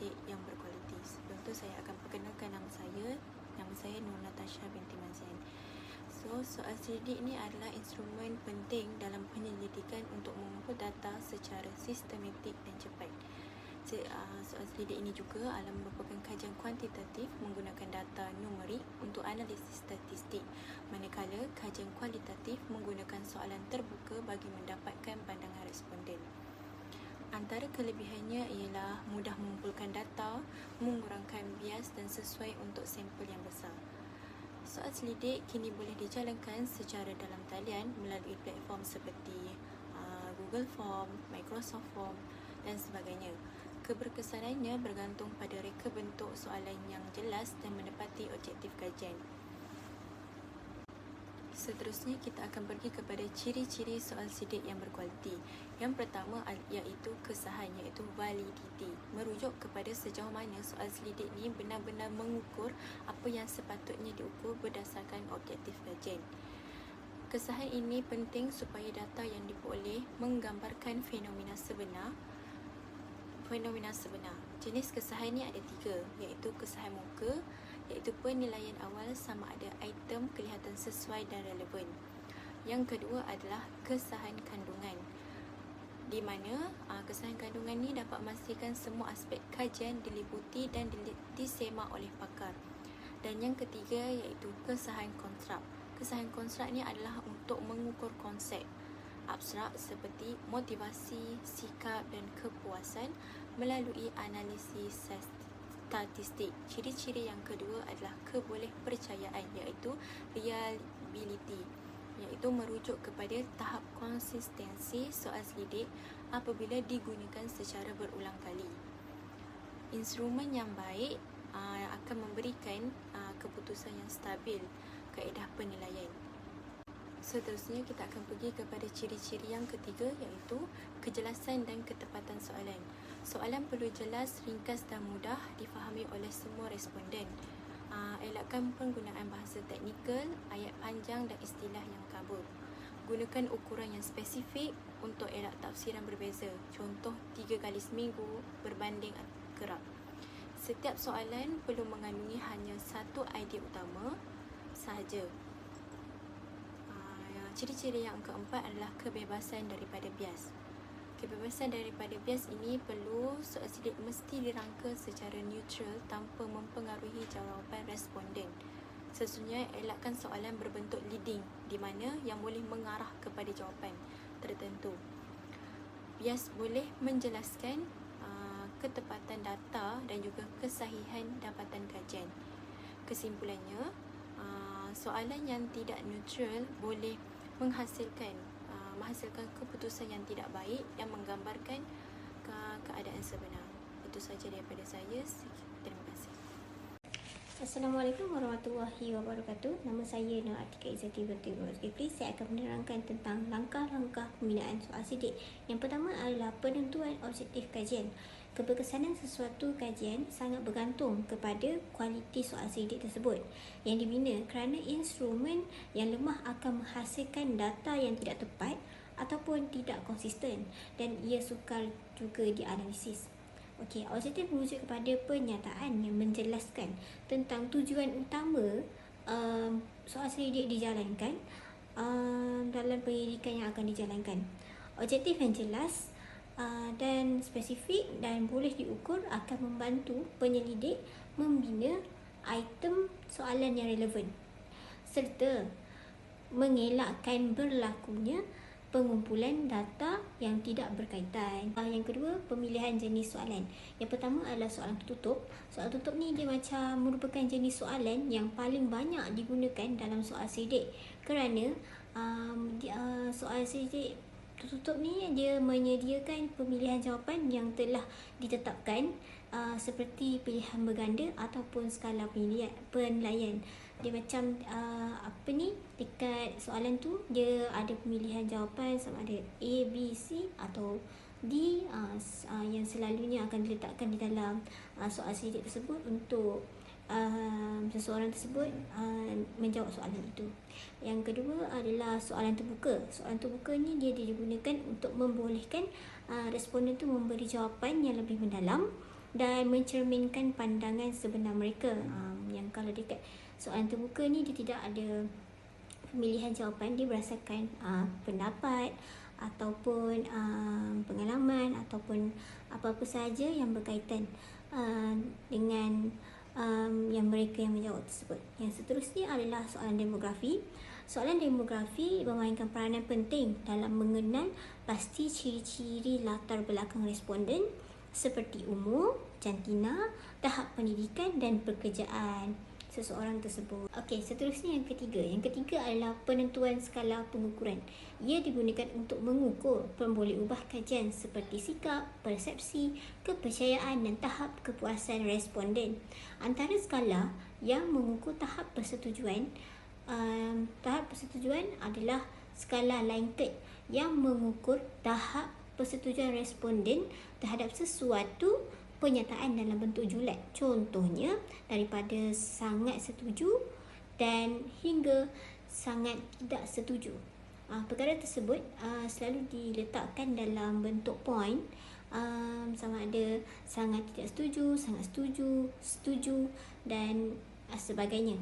sidik yang berkualiti. Sebelum tu saya akan perkenalkan nama saya. Nama saya Nur Natasha binti Mazian. Soal sidik ni adalah instrumen penting dalam penyelidikan untuk mengumpul data secara sistematik dan cepat. Soal sidik ini juga adalah merupakan kajian kuantitatif menggunakan data numerik untuk analisis statistik, manakala kajian kualitatif menggunakan soalan terbuka bagi mendapatkan pandangan responden. Antara kelebihannya ialah mudah mengumpulkan data, mengurangkan bias dan sesuai untuk sampel yang besar. Soal selidik kini boleh dijalankan secara dalam talian melalui platform seperti Google Form, Microsoft Form dan sebagainya. Keberkesanannya bergantung pada reka bentuk soalan yang jelas dan menepati objektif kajian. Seterusnya kita akan pergi kepada ciri-ciri soal sidik yang berkualiti. Yang pertama iaitu kesahan, iaitu validity. Merujuk kepada sejauh mana soal selidik ni benar-benar mengukur apa yang sepatutnya diukur berdasarkan objektif kajian. Kesahan ini penting supaya data yang diperoleh menggambarkan fenomena sebenar. Jenis kesahan ni ada 3, iaitu kesahan muka, iaitu penilaian awal sama ada item kelihatan sesuai dan relevan. Yang kedua adalah kesahan kandungan, di mana kesahan kandungan ni dapat memastikan semua aspek kajian diliputi dan disemak oleh pakar. Dan yang ketiga iaitu kesahan konstruk. Kesahan konstruk ni adalah untuk mengukur konsep abstrak seperti motivasi, sikap dan kepuasan melalui analisis statistik. Ciri-ciri yang kedua adalah kebolehpercayaan, iaitu reliability, iaitu merujuk kepada tahap konsistensi soal selidik apabila digunakan secara berulang kali. Instrumen yang baik akan memberikan keputusan yang stabil, kaedah penilaian. Seterusnya kita akan pergi kepada ciri-ciri yang ketiga, iaitu kejelasan dan ketepatan soalan. Soalan perlu jelas, ringkas dan mudah difahami oleh semua responden. Elakkan penggunaan bahasa teknikal, ayat panjang dan istilah yang kabur. Gunakan ukuran yang spesifik untuk elak tafsiran berbeza. Contoh 3 kali seminggu berbanding kerap. Setiap soalan perlu mengandungi hanya satu idea utama sahaja. Ciri-ciri yang keempat adalah kebebasan daripada bias. Kebebasan daripada bias ini perlu soal sidik mesti dirangka secara neutral tanpa mempengaruhi jawapan responden. Sesungguhnya elakkan soalan berbentuk leading di mana yang boleh mengarah kepada jawapan tertentu. Bias boleh menjelaskan ketepatan data dan juga kesahihan dapatan kajian. Kesimpulannya, soalan yang tidak neutral boleh menghasilkan keputusan yang tidak baik yang menggambarkan keadaan sebenar. Itu sahaja daripada saya. Terima kasih. Assalamualaikum warahmatullahi wabarakatuh. Nama saya Nur Atika Izzati binti Zulkifli. Saya akan menerangkan tentang langkah-langkah pembinaan soal sidik. Yang pertama adalah penentuan objektif kajian. Keberkesanan sesuatu kajian sangat bergantung kepada kualiti soal sidik tersebut yang dibina, kerana instrumen yang lemah akan menghasilkan data yang tidak tepat ataupun tidak konsisten dan ia sukar juga dianalisis. Objektif merujuk kepada pernyataan yang menjelaskan tentang tujuan utama soal selidik dijalankan dalam penyelidikan yang akan dijalankan. Objektif yang jelas dan spesifik dan boleh diukur akan membantu penyelidik membina item soalan yang relevan serta mengelakkan berlakunya pengumpulan data yang tidak berkaitan. Yang kedua, pemilihan jenis soalan. Yang pertama adalah soalan tertutup. Soalan tertutup ni dia macam merupakan jenis soalan yang paling banyak digunakan dalam soal sidik, kerana soal sidik tertutup ni dia menyediakan pemilihan jawapan yang telah ditetapkan seperti pilihan berganda ataupun skala penilaian. Dia macam dekat soalan tu dia ada pemilihan jawapan sama ada A, B, C atau D yang selalunya akan diletakkan di dalam soal sidik tersebut untuk seseorang tersebut menjawab soalan itu. Yang kedua adalah soalan terbuka. Soalan terbuka ni dia digunakan untuk membolehkan responden tu memberi jawapan yang lebih mendalam dan mencerminkan pandangan sebenar mereka. Yang kalau dekat soalan terbuka ni dia tidak ada pemilihan jawapan, dia berdasarkan pendapat ataupun pengalaman ataupun apa-apa sahaja yang berkaitan dengan yang mereka yang menjawab tersebut. Yang seterusnya adalah soalan demografi. Soalan demografi memainkan peranan penting dalam mengenal pasti ciri-ciri latar belakang responden seperti umur, jantina, tahap pendidikan dan pekerjaan seseorang tersebut. Okey, seterusnya yang ketiga. Yang ketiga adalah penentuan skala pengukuran. Ia digunakan untuk mengukur pembolehubah kajian seperti sikap, persepsi, kepercayaan dan tahap kepuasan responden. Antara skala yang mengukur tahap persetujuan adalah skala Likert yang mengukur tahap persetujuan responden terhadap sesuatu penyataan dalam bentuk julat. Contohnya daripada sangat setuju dan hingga sangat tidak setuju. Perkara tersebut selalu diletakkan dalam bentuk point, sama ada sangat tidak setuju, sangat setuju, setuju dan sebagainya.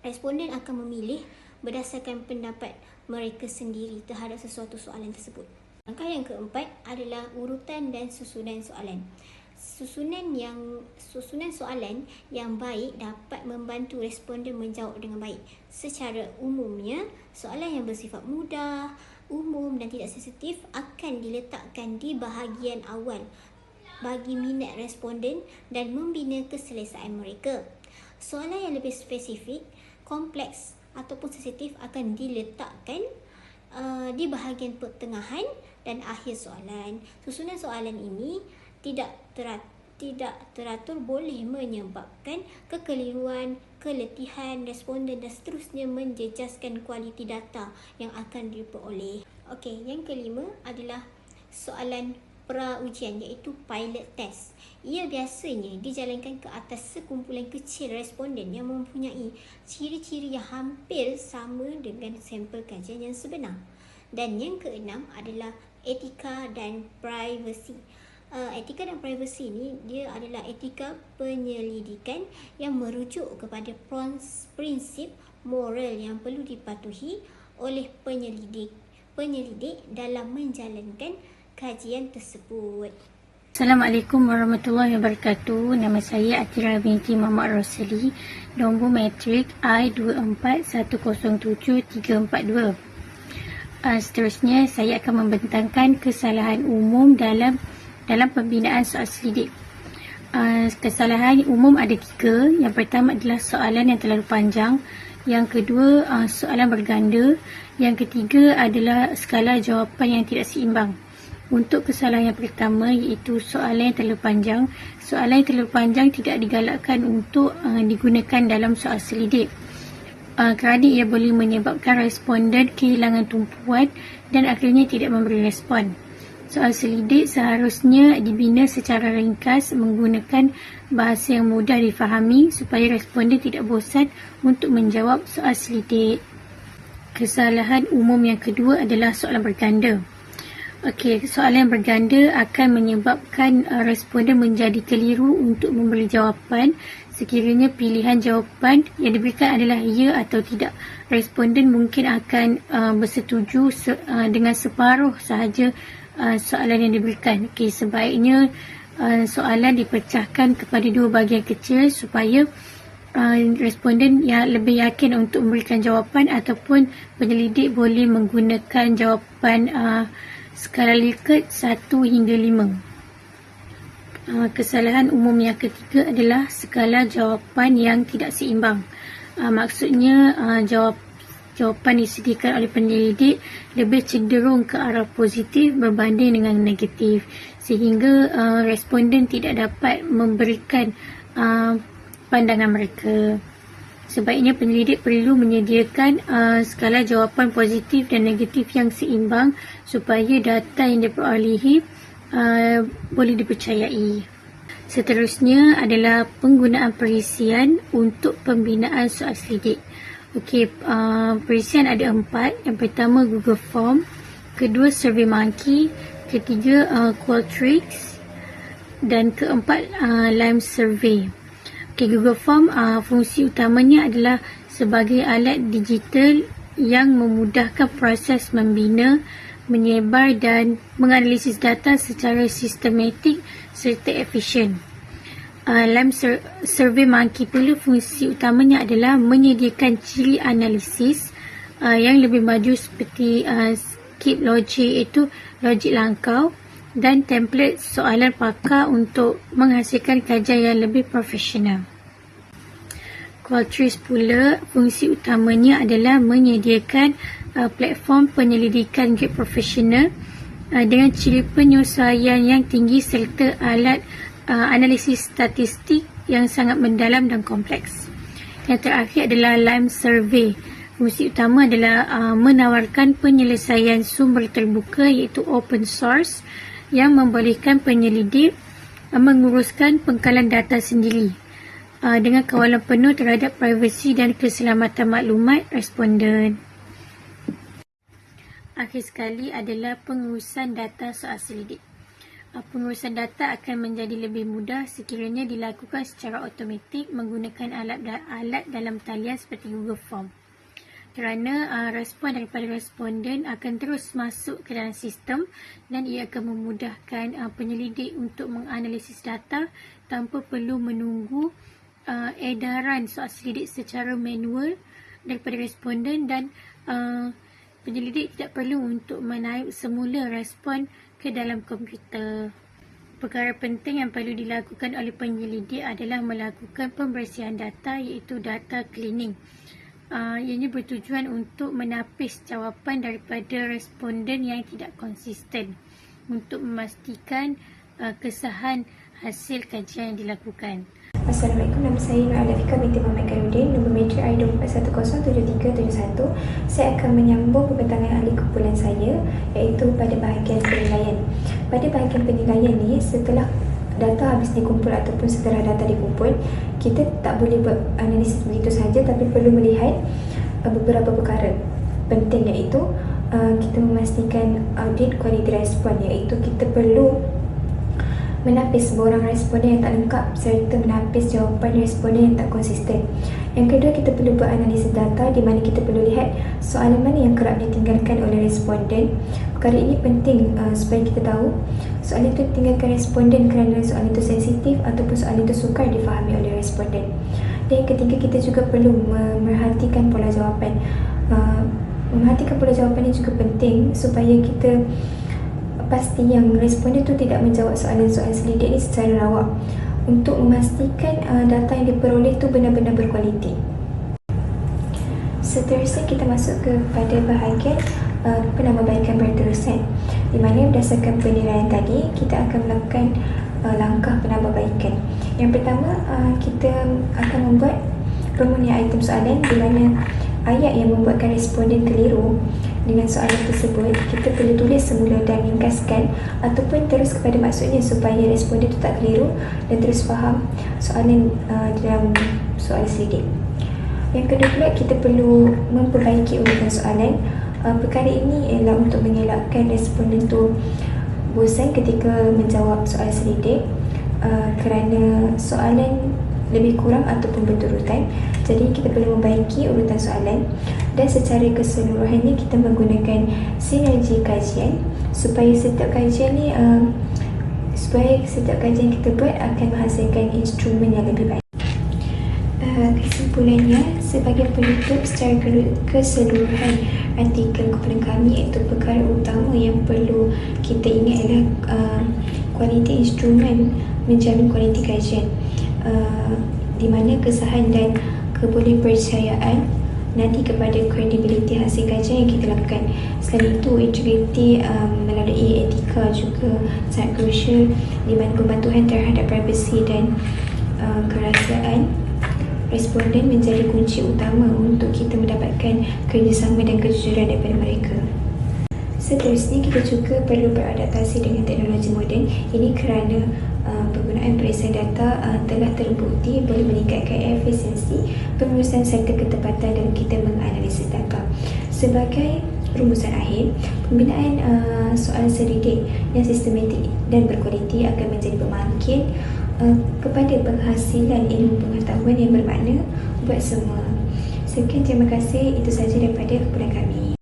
Responden akan memilih berdasarkan pendapat mereka sendiri terhadap sesuatu soalan tersebut. Langkah yang keempat adalah urutan dan susunan soalan. Susunan soalan yang baik dapat membantu responden menjawab dengan baik. Secara umumnya, soalan yang bersifat mudah, umum dan tidak sensitif akan diletakkan di bahagian awal bagi minat responden dan membina keselesaan mereka. Soalan yang lebih spesifik, kompleks ataupun sensitif akan diletakkan di bahagian pertengahan dan akhir soalan. Susunan soalan ini tidak teratur boleh menyebabkan kekeliruan, keletihan responden dan seterusnya menjejaskan kualiti data yang akan diperoleh. Okey, yang kelima adalah soalan pra-ujian iaitu pilot test. Ia biasanya dijalankan ke atas sekumpulan kecil responden yang mempunyai ciri-ciri yang hampir sama dengan sampel kajian yang sebenar. Dan yang keenam adalah etika dan privasi. Etika dan privasi ni dia adalah etika penyelidikan yang merujuk kepada prinsip moral yang perlu dipatuhi oleh penyelidik dalam menjalankan kajian tersebut. Assalamualaikum warahmatullahi wabarakatuh. Nama saya Atira binti Muhammad Rosali. Nombor matrik I24107-342. Seterusnya saya akan membentangkan kesalahan umum dalam pembinaan soal selidik. Kesalahan umum ada 3. Yang pertama adalah soalan yang terlalu panjang. Yang kedua, soalan berganda. Yang ketiga adalah skala jawapan yang tidak seimbang. Untuk kesalahan yang pertama iaitu soalan yang terlalu panjang. Soalan yang terlalu panjang tidak digalakkan untuk digunakan dalam soal selidik. Kerana ia boleh menyebabkan responden kehilangan tumpuan dan akhirnya tidak memberi respon. Soal selidik seharusnya dibina secara ringkas menggunakan bahasa yang mudah difahami supaya responden tidak bosan untuk menjawab soal selidik. Kesalahan umum yang kedua adalah soalan berganda. Okey, soalan yang berganda akan menyebabkan responden menjadi keliru untuk memberi jawapan sekiranya pilihan jawapan yang diberikan adalah ya atau tidak. Responden mungkin akan bersetuju dengan separuh sahaja soalan yang diberikan. Okey, sebaiknya soalan dipecahkan kepada 2 bahagian kecil supaya responden yang lebih yakin untuk memberikan jawapan ataupun penyelidik boleh menggunakan jawapan skala Likert 1 hingga 5. Kesalahan umum yang ketiga adalah skala jawapan yang tidak seimbang. Maksudnya jawapan disediakan oleh penyelidik lebih cenderung ke arah positif berbanding dengan negatif, sehingga responden tidak dapat memberikan pandangan mereka. Sebaiknya penyelidik perlu menyediakan skala jawapan positif dan negatif yang seimbang supaya data yang diperolehi boleh dipercayai. Seterusnya adalah penggunaan perisian untuk pembinaan soal selidik. Okey, perisian ada 4. Yang pertama Google Form, kedua SurveyMonkey, ketiga Qualtrics, dan keempat Lime Survey. Google Form fungsi utamanya adalah sebagai alat digital yang memudahkan proses membina, menyebar dan menganalisis data secara sistematik serta efisien. Lime Survey Monkey pula fungsi utamanya adalah menyediakan ciri analisis yang lebih maju seperti skip logic, iaitu logik langkau, dan template soalan pakar untuk menghasilkan kajian yang lebih profesional. Qualtrics pula fungsi utamanya adalah menyediakan platform penyelidikan grade profesional dengan ciri penyesuaian yang tinggi serta alat analisis statistik yang sangat mendalam dan kompleks. Yang terakhir adalah Lime Survey. Fungsi utama adalah menawarkan penyelesaian sumber terbuka iaitu open source yang membolehkan penyelidik menguruskan pengkalan data sendiri dengan kawalan penuh terhadap privasi dan keselamatan maklumat responden. Akhir sekali adalah pengurusan data soal selidik. Pengurusan data akan menjadi lebih mudah sekiranya dilakukan secara automatik menggunakan alat dalam talian seperti Google Form. Kerana respon daripada responden akan terus masuk ke dalam sistem dan ia akan memudahkan penyelidik untuk menganalisis data tanpa perlu menunggu edaran soal selidik secara manual daripada responden, dan penyelidik tidak perlu untuk menaip semula respon ke dalam komputer. Perkara penting yang perlu dilakukan oleh penyelidik adalah melakukan pembersihan data iaitu data cleaning. Ianya bertujuan untuk menapis jawapan daripada responden yang tidak konsisten untuk memastikan kesahan hasil kajian yang dilakukan. Assalamualaikum, nama saya Nur Alafika binti Muhammad Khairuddin, nombor matrik I24107371. Saya akan menyambung pembentangan ahli kumpulan saya iaitu pada bahagian penilaian. Pada bahagian penilaian ni, setelah data habis dikumpul ataupun setelah data dikumpul, kita tak boleh buat analisis begitu sahaja, tapi perlu melihat beberapa perkara penting, iaitu kita memastikan audit kualiti respon, iaitu kita perlu menapis borang responden yang tak lengkap serta menapis jawapan responden yang tak konsisten. Yang kedua, kita perlu buat analisis data di mana kita perlu lihat soalan mana yang kerap ditinggalkan oleh responden. Perkara ini penting supaya kita tahu soalan itu ditinggalkan responden kerana soalan itu sensitif ataupun soalan itu sukar difahami oleh responden. Dan yang ketiga, kita juga perlu memerhatikan pola jawapan. Memerhatikan pola jawapan ini juga penting supaya kita pasti yang responden itu tidak menjawab soalan-soalan selidik ini secara lawak, untuk memastikan data yang diperoleh itu benar-benar berkualiti. Seterusnya kita masuk kepada bahagian penambahbaikan berterusan, di mana berdasarkan penilaian tadi kita akan melakukan langkah penambahbaikan. Yang pertama, kita akan membuat pemunian item soalan di mana ayat yang membuatkan responden keliru dengan soalan tersebut kita perlu tulis semula dan ringkaskan ataupun terus kepada maksudnya supaya responden itu tak keliru dan terus faham soalan dalam soalan selidik. Yang kedua pula, kita perlu memperbaiki urutan soalan. Perkara ini ialah untuk mengelakkan responden itu bosan ketika menjawab soalan selidik kerana soalan lebih kurang ataupun berurutan. Jadi kita perlu membaiki urutan soalan, dan secara keseluruhannya kita menggunakan sinergi kajian supaya setiap kajian kita buat akan menghasilkan instrumen yang lebih baik. Kesimpulannya, sebagai penutup, secara keseluruhan artikel kumpulan kami, iaitu perkara utama yang perlu kita ingat adalah kualiti instrumen menjamin kualiti kajian, di mana kesahan dan kebolehpercayaan nanti kepada kredibiliti hasil kajian yang kita lakukan. Selain itu, integriti melalui etika juga sangat krusial, di mana pematuhan terhadap privasi dan kerahsiaan responden menjadi kunci utama untuk kita mendapatkan kerjasama dan kejujuran daripada mereka. Seterusnya, kita juga perlu beradaptasi dengan teknologi moden. Ini kerana penggunaan periksaan data telah terbukti boleh meningkatkan efisiensi pengurusan serta ketepatan dalam kita menganalisis data. Sebagai rumusan akhir, pembinaan soal selidik yang sistematik dan berkualiti akan menjadi pembangkit kepada penghasilan ilmu pengetahuan yang bermakna buat semua. Sekian, terima kasih. Itu sahaja daripada kumpulan kami.